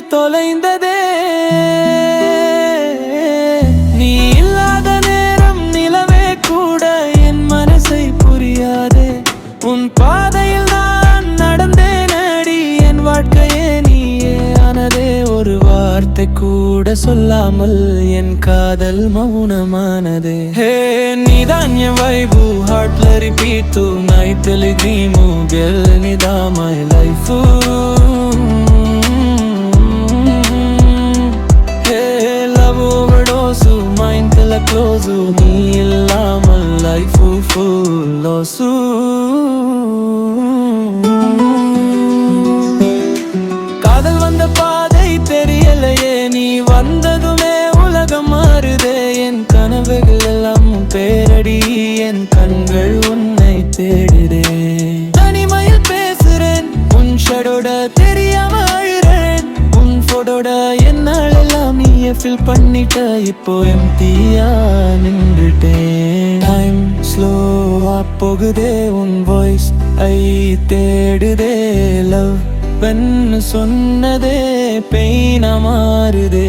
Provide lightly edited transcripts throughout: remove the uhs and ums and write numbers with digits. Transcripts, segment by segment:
உயிர் தொலைந்ததே. நீ இல்லாத நேரம் நிலவே கூட என் மனசை புரியாதே. உன் பாதையில் நான் நடந்தேன் அடி, என் வாழ்க்கையே நீயே ஆனதே. ஒரு வார்த்தை கூட சொல்லாமல் என் காதல் மௌனமானதே. ஹே நீதான் என் வைபு, ஹார்ட்ல ரிப்பீட் தூ நைட்ல ட்ரீமு கேர்ள், நீதான் my life. Hey love overdose மைண்ட்ல க்ளோஸ், நீ இல்லாமல் லைஃப் ஃபுல் லாஸ். காதல் வந்த பாதை தெரியலையே, நீ வந்ததுமே உலகம் மாறுதே. என் கனவுகள் எல்லாம் பேரடி, என் கண்கள் உன்னை தேடுதே. தனிமையில் பேசுறேன் உன் ஷடோட, தெரியாம அழுறேன் உன் போட்டோட. என்னால் எல்லாம் நீயே ஃபில் பண்ணிட்ட, இப்போ எம்டியா நின்றுட்டேன். டைம் ஸ்லோவா போகுதே, உன் வாய்ஸ் ஐ தேடுதே. லவ் பெண்ணு சொன்னதே பெயினா மாறுதே.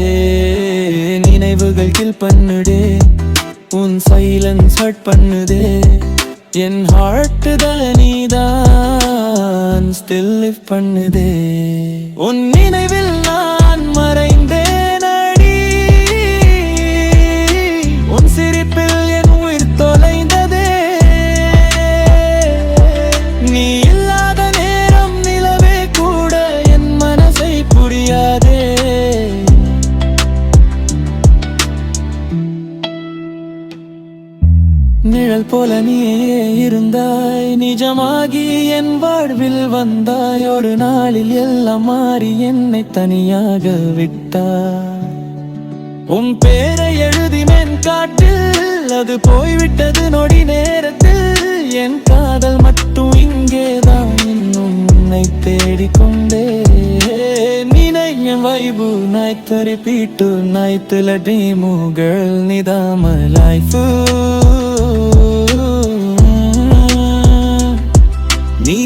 நினைவுகள் கில் பண்ணுதே, உன் சைலன்ஸ் ஹர்ட் பண்ணுதே. என் ஹார்ட் தான் நீதான் ஸ்டில் லிவ் பண்ணுதே. உன் நினைவில் நான் மறைந்தேன் அடி, உன் சிரிப்பில் என் உயிர் தொலைந்ததே. நீ இல்லாத நேரம் நிலவே கூட என் மனசை புரியாதே. நிழல் போல நீயே இருந்தாய், நிஜமாகி என் வாழ்வில் வந்தாய். ஒரு நாளில் எல்லாம் மாறி என்னை தனியாக விட்டாய். உன் பேரை எழுதினேன் காட்டில், அது போய்விட்டது நொடி நேரத்தில். என் காதல் மட்டும் இங்கேதான் இன்னும் உன்னை தேடிக்கொண்டே. நினைய வைபு நைட்டு ரிப்பீட்டு நைட்டுல ட்ரீமு கேர்ள், நீதான் மை லைஃப். நீ